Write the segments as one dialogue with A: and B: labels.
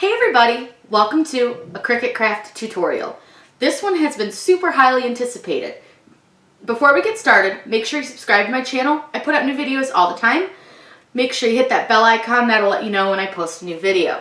A: Hey everybody, welcome to a Cricut craft tutorial. This one has been super highly anticipated. Before we get started, make sure you subscribe to my channel. I put out new videos all the time. Make sure you hit that bell icon, that'll let you know when I post a new video.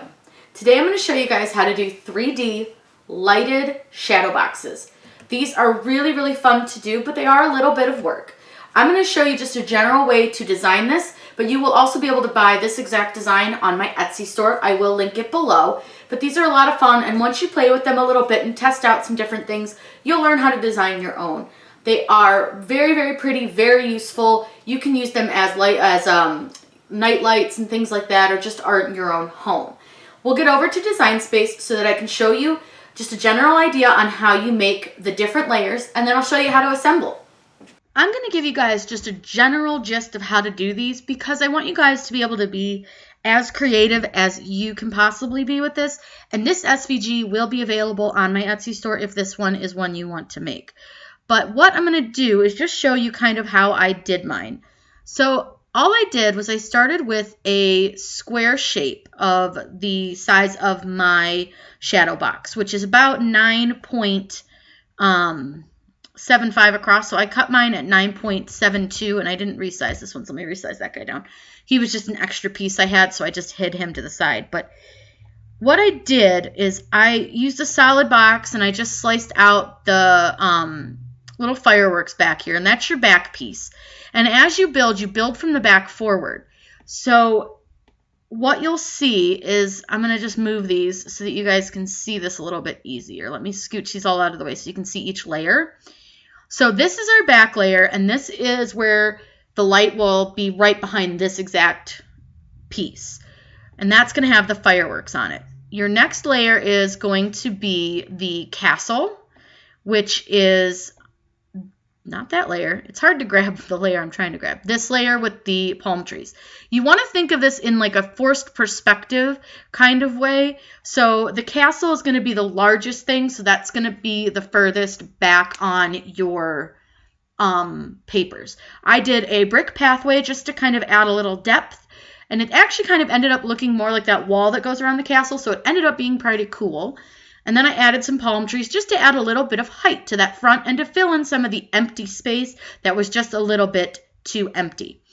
A: Today I'm going to show you guys how to do 3D lighted shadow boxes. These are really fun to do, but they are a little bit of work. I'm going to show you just a general way to design this, but you will also be able to buy this exact design on my Etsy store. I will link it below. But these are a lot of fun, and once you play with them a little bit and test out some different things, you'll learn how to design your own. They are very pretty, very useful. You can use them as night lights and things like that, or just art in your own home. We'll get over to Design Space so that I can show you just a general idea on how you make the different layers, and then I'll show you how to assemble. I'm going to give you guys just a general gist of how to do these because I want you guys to be able to be as creative as you can possibly be with this. And this SVG will be available on my Etsy store if this one is one you want to make. But what I'm going to do is just show you kind of how I did mine. So all I did was I started with a square shape of the size of my shadow box, which is about 9.75 across. So I cut mine at 9.72 and I didn't resize this one. So let me resize that guy down. He was just an extra piece I had, so I just hid him to the side. But what I did is I used a solid box and I just sliced out the little fireworks back here, and that's your back piece. And as you build from the back forward. So what you'll see is, I'm going to just move these so that you guys can see this a little bit easier. Let me scooch these all out of the way so you can see each layer. So this is our back layer, and this is where the light will be right behind this exact piece. And that's going to have the fireworks on it. Your next layer is going to be the castle, which is not that layer. It's hard to grab the layer I'm trying to grab. This layer with the palm trees. You want to think of this in like a forced perspective kind of way. So the castle is going to be the largest thing. So that's going to be the furthest back on your papers. I did a brick pathway just to kind of add a little depth. And it actually kind of ended up looking more like that wall that goes around the castle. So it ended up being pretty cool. And then I added some palm trees just to add a little bit of height to that front and to fill in some of the empty space that was just a little bit too empty.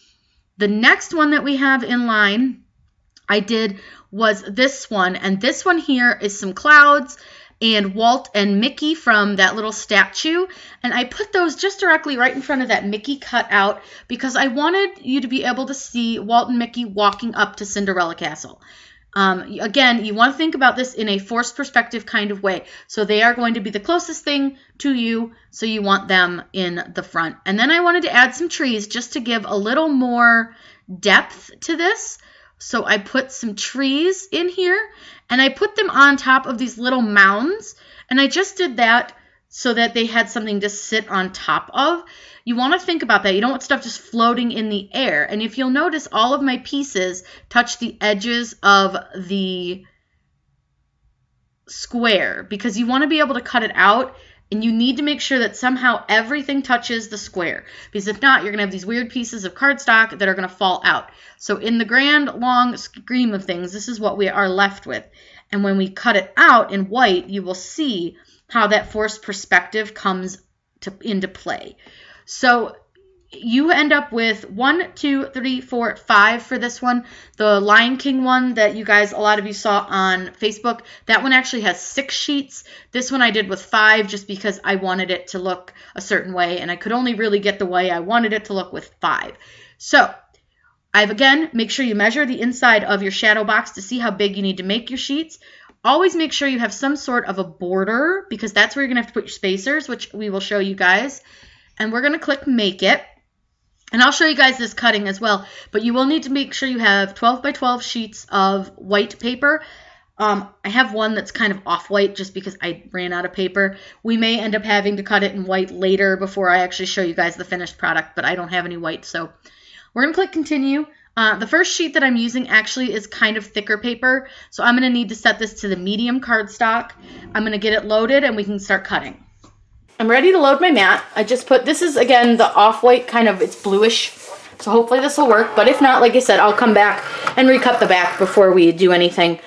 A: The next one that we have in line I did was this one. And this one here is some clouds and Walt and Mickey from that little statue. And I put those just directly right in front of that Mickey cutout because I wanted you to be able to see Walt and Mickey walking up to Cinderella Castle. Again, you want to think about this in a forced perspective kind of way. So they are going to be the closest thing to you, so you want them in the front. And then I wanted to add some trees just to give a little more depth to this. So I put some trees in here, and I put them on top of these little mounds. And I just did that so that they had something to sit on top of. You want to think about that. You don't want stuff just floating in the air. And if you'll notice, all of my pieces touch the edges of the square because you want to be able to cut it out, and you need to make sure that somehow everything touches the square, because if not, you're going to have these weird pieces of cardstock that are going to fall out. So in the grand, long scheme of things, this is what we are left with. And when we cut it out in white, you will see how that forced perspective comes into play. So you end up with 1, 2, 3, 4, 5 for this one. The Lion King one that you guys, a lot of you saw on Facebook, that one actually has 6 sheets. This one I did with 5 just because I wanted it to look a certain way, and I could only really get the way I wanted it to look with 5. So again, make sure you measure the inside of your shadow box to see how big you need to make your sheets. Always make sure you have some sort of a border because that's where you're going to have to put your spacers, which we will show you guys. And we're going to click Make It. And I'll show you guys this cutting as well. But you will need to make sure you have 12 by 12 sheets of white paper. I have one that's kind of off-white just because I ran out of paper. We may end up having to cut it in white later before I actually show you guys the finished product, but I don't have any white. So we're going to click Continue. The first sheet that I'm using actually is kind of thicker paper. So I'm going to need to set this to the medium cardstock. I'm going to get it loaded and we can start cutting. I'm ready to load my mat. I just put, this is again the off-white kind of, it's bluish. So hopefully this will work. But if not, like I said, I'll come back and recut the back before we do anything.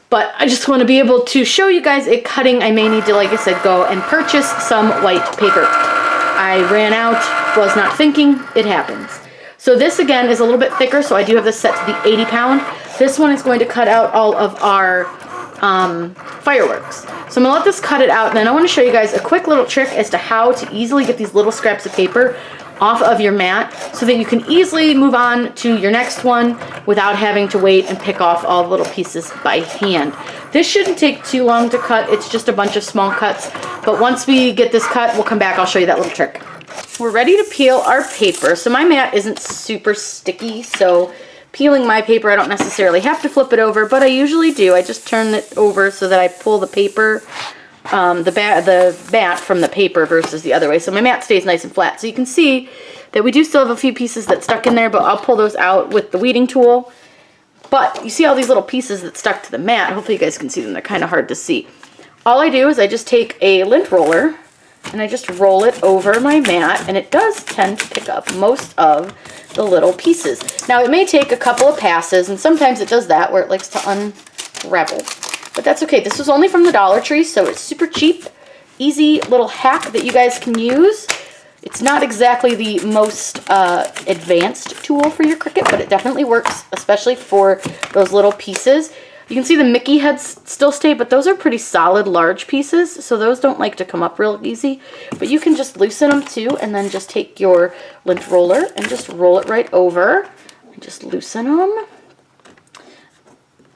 A: But I just want to be able to show you guys it cutting. I may need to, like I said, go and purchase some white paper. I ran out, was not thinking, it happens. So this again is a little bit thicker, so I do have this set to the 80 pound. This one is going to cut out all of our fireworks. So I'm gonna let this cut it out, and then I want to show you guys a quick little trick as to how to easily get these little scraps of paper off of your mat so that you can easily move on to your next one without having to wait and pick off all the little pieces by hand. This shouldn't take too long to cut. It's just a bunch of small cuts, but once we get this cut, we'll come back. I'll show you that little trick. We're ready to peel our paper. So my mat isn't super sticky, so peeling my paper, I don't necessarily have to flip it over, but I usually do. I just turn it over so that I pull the paper, the mat from the paper versus the other way. So my mat stays nice and flat. So you can see that we do still have a few pieces that stuck in there, but I'll pull those out with the weeding tool. But you see all these little pieces that stuck to the mat. Hopefully you guys can see them. They're kind of hard to see. All I do is I just take a lint roller and I just roll it over my mat, and it does tend to pick up most of the little pieces. Now it may take a couple of passes, and sometimes it does that where it likes to unravel. But that's okay. This was only from the Dollar Tree, so it's super cheap, easy little hack that you guys can use. It's not exactly the most advanced tool for your Cricut, but it definitely works, especially for those little pieces. You can see the Mickey heads still stay, but those are pretty solid, large pieces, so those don't like to come up real easy. But you can just loosen them too, and then just take your lint roller and just roll it right over, and just loosen them,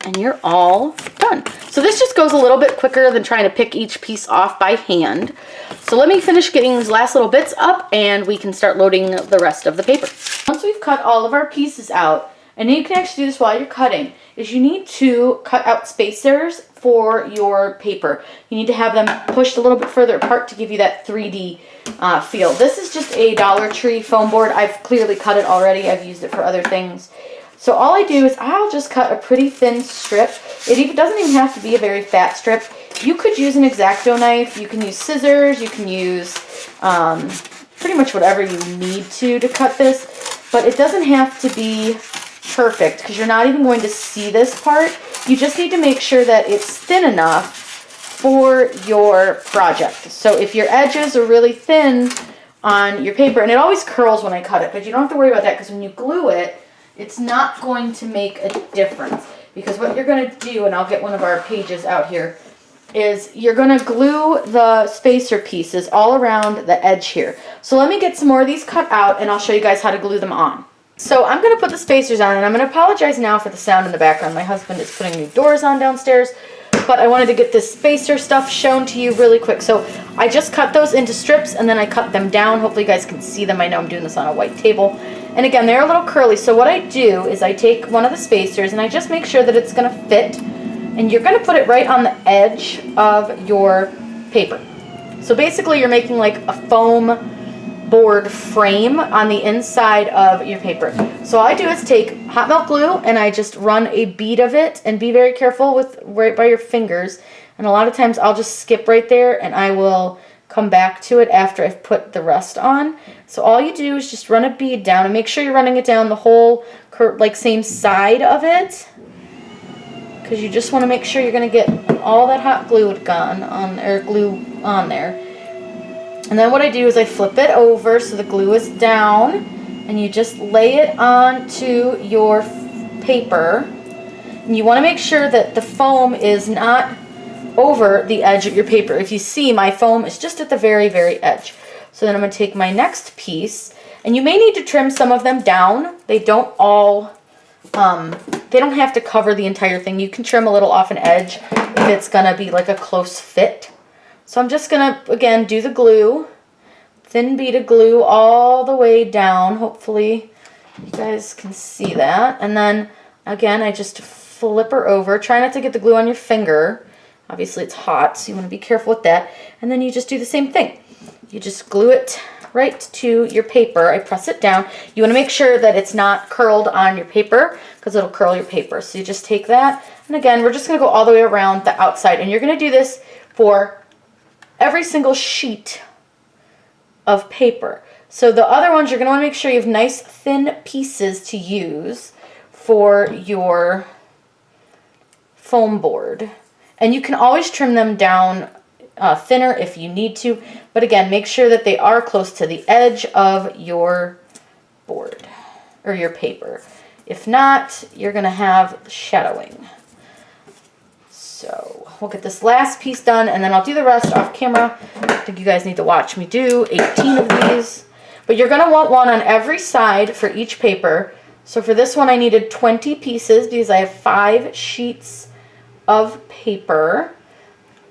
A: and you're all done. So this just goes a little bit quicker than trying to pick each piece off by hand. So let me finish getting these last little bits up, and we can start loading the rest of the paper. Once we've cut all of our pieces out, and you can actually do this while you're cutting, is you need to cut out spacers for your paper. You need to have them pushed a little bit further apart to give you that 3D feel. This is just a Dollar Tree foam board. I've clearly cut it already. I've used it for other things. So all I do is I'll just cut a pretty thin strip. It doesn't even have to be a very fat strip. You could use an X-Acto knife. You can use scissors. You can use pretty much whatever you need to cut this. But it doesn't have to be perfect because you're not even going to see this part. You just need to make sure that it's thin enough for your project. So if your edges are really thin on your paper, and it always curls when I cut it, but you don't have to worry about that because when you glue it, it's not going to make a difference. Because what you're going to do, and I'll get one of our pages out here, is you're going to glue the spacer pieces all around the edge here. So let me get some more of these cut out, and I'll show you guys how to glue them on. So I'm going to put the spacers on, and I'm going to apologize now for the sound in the background. My husband is putting new doors on downstairs, but I wanted to get this spacer stuff shown to you really quick. So I just cut those into strips, and then I cut them down. Hopefully you guys can see them. I know I'm doing this on a white table. And again, they're a little curly, so what I do is I take one of the spacers, and I just make sure that it's going to fit, and you're going to put it right on the edge of your paper. So basically you're making like a foam board frame on the inside of your paper. So all I do is take hot melt glue and I just run a bead of it, and be very careful with right by your fingers. And a lot of times I'll just skip right there and I will come back to it after I've put the rest on. So all you do is just run a bead down, and make sure you're running it down the whole like same side of it, because you just want to make sure you're going to get all that hot glue gone on, or glue on there. And then what I do is I flip it over so the glue is down, and you just lay it onto your paper. And you want to make sure that the foam is not over the edge of your paper. If you see, my foam is just at the very, very edge. So then I'm going to take my next piece, and you may need to trim some of them down. They don't all, they don't have to cover the entire thing. You can trim a little off an edge if it's going to be like a close fit. So I'm just going to, again, do the glue, thin bead of glue all the way down. Hopefully you guys can see that. And then, again, I just flip her over. Try not to get the glue on your finger. Obviously it's hot, so you want to be careful with that. And then you just do the same thing. You just glue it right to your paper. I press it down. You want to make sure that it's not curled on your paper, because it'll curl your paper. So you just take that, and again, we're just going to go all the way around the outside. And you're going to do this for every single sheet of paper. So the other ones, you're going to want to make sure you have nice thin pieces to use for your foam board. And you can always trim them down thinner if you need to. But again, make sure that they are close to the edge of your board or your paper. If not, you're going to have shadowing. So we'll get this last piece done, and then I'll do the rest off camera. I think you guys need to watch me do 18 of these. But you're going to want one on every side for each paper. So for this one, I needed 20 pieces because I have 5 sheets of paper.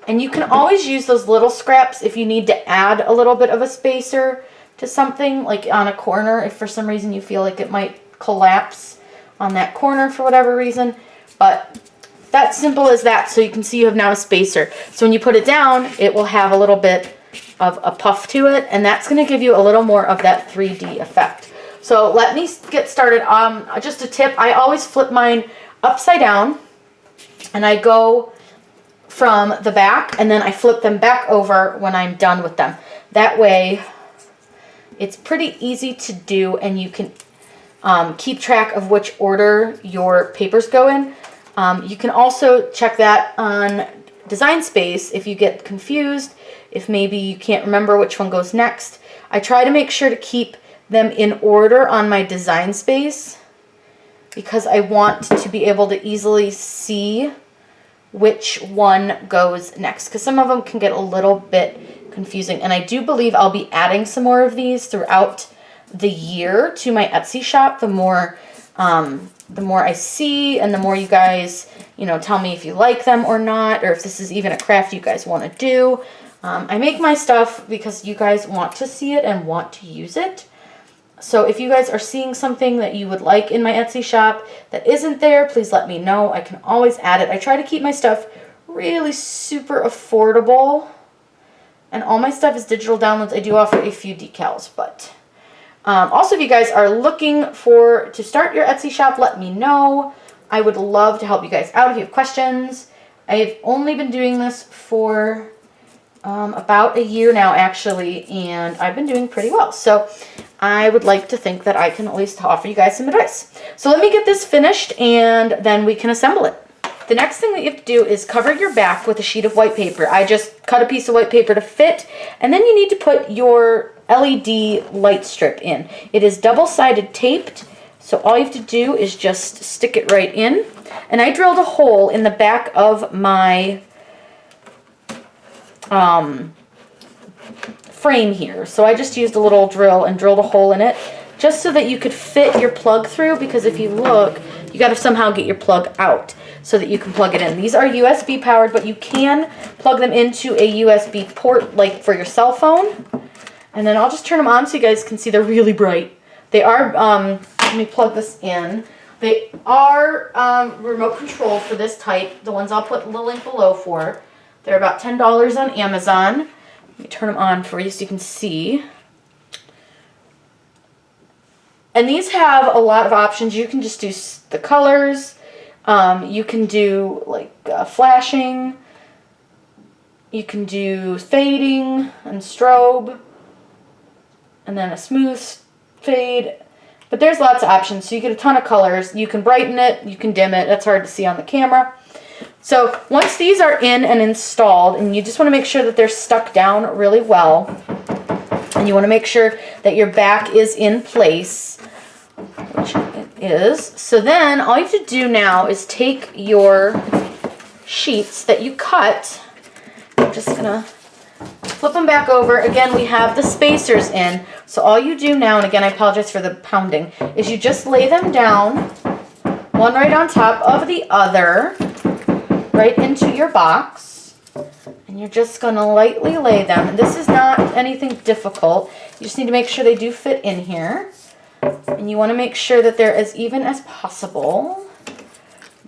A: And you can always use those little scraps if you need to add a little bit of a spacer to something, like on a corner, if for some reason you feel like it might collapse on that corner for whatever reason. But that's simple as that, so you can see you have now a spacer. So when you put it down, it will have a little bit of a puff to it, and that's going to give you a little more of that 3D effect. So let me get started. Just a tip, I always flip mine upside down, and I go from the back, and then I flip them back over when I'm done with them. That way, it's pretty easy to do, and you can keep track of which order your papers go in. You can also check that on Design Space if you get confused, if maybe you can't remember which one goes next. I try to make sure to keep them in order on my Design Space because I want to be able to easily see which one goes next, because some of them can get a little bit confusing. And I do believe I'll be adding some more of these throughout the year to my Etsy shop. The more I see, and the more you guys, tell me if you like them or not, or if this is even a craft you guys want to do. I make my stuff because you guys want to see it and want to use it. So if you guys are seeing something that you would like in my Etsy shop that isn't there, please let me know. I can always add it. I try to keep my stuff really super affordable, and all my stuff is digital downloads. I do offer a few decals, but also if you guys are looking to start your Etsy shop, let me know. I would love to help you guys out if you have questions. I've only been doing this for about a year now, actually, and I've been doing pretty well. So I would like to think that I can at least offer you guys some advice. So let me get this finished, and then we can assemble it. The next thing that you have to do is cover your back with a sheet of white paper. I just cut a piece of white paper to fit, and then you need to put your LED light strip in. It is double-sided taped, so all you have to do is just stick it right in. And I drilled a hole in the back of my frame here. So I just used a little drill and drilled a hole in it just so that you could fit your plug through, because if you look, you got to somehow get your plug out so that you can plug it in. These are USB powered, but you can plug them into a USB port like for your cell phone. And then I'll just turn them on so you guys can see they're really bright. They are, let me plug this in. They are remote control for this type. The ones I'll put the link below for. They're about $10 on Amazon. Let me turn them on for you so you can see. And these have a lot of options. You can just do the colors. You can do like flashing. You can do fading and strobe. And then a smooth fade. But there's lots of options, so you get a ton of colors. You can brighten it, you can dim it. That's hard to see on the camera. So once these are in and installed, and you just want to make sure that they're stuck down really well, and you want to make sure that your back is in place, which it is. So then all you have to do now is take your sheets that you cut. I'm just going to flip them back over. Again, we have the spacers in. So all you do now, and again, I apologize for the pounding, is you just lay them down, one right on top of the other, right into your box. And you're just going to lightly lay them. And this is not anything difficult. You just need to make sure they do fit in here. And you want to make sure that they're as even as possible.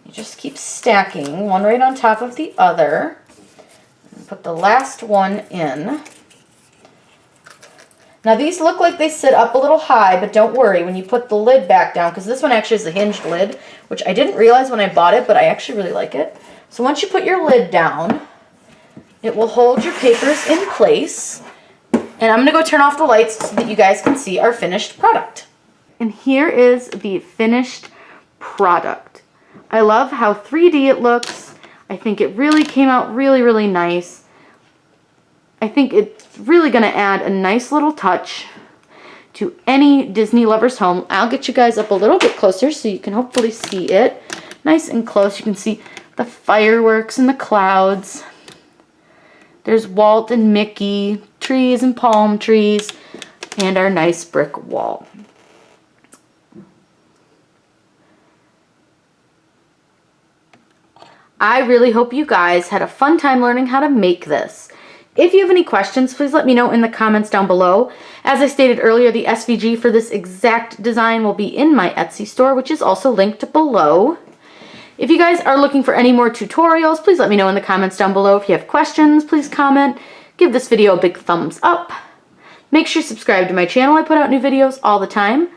A: You just keep stacking, one right on top of the other. Put the last one in. Now these look like they sit up a little high, but don't worry when you put the lid back down, because this one actually is a hinged lid, which I didn't realize when I bought it, but I actually really like it. So once you put your lid down, it will hold your papers in place. And I'm going to go turn off the lights so that you guys can see our finished product. And here is the finished product. I love how 3D it looks. I think it really came out really, really nice. I think it's really going to add a nice little touch to any Disney lover's home. I'll get you guys up a little bit closer so you can hopefully see it. Nice and close. You can see the fireworks and the clouds. There's Walt and Mickey, trees and palm trees, and our nice brick wall. I really hope you guys had a fun time learning how to make this. If you have any questions, please let me know in the comments down below. As I stated earlier, the SVG for this exact design will be in my Etsy store, which is also linked below. If you guys are looking for any more tutorials, please let me know in the comments down below. If you have questions, please comment. Give this video a big thumbs up. Make sure you subscribe to my channel. I put out new videos all the time.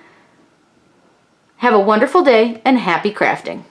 A: Have a wonderful day and happy crafting.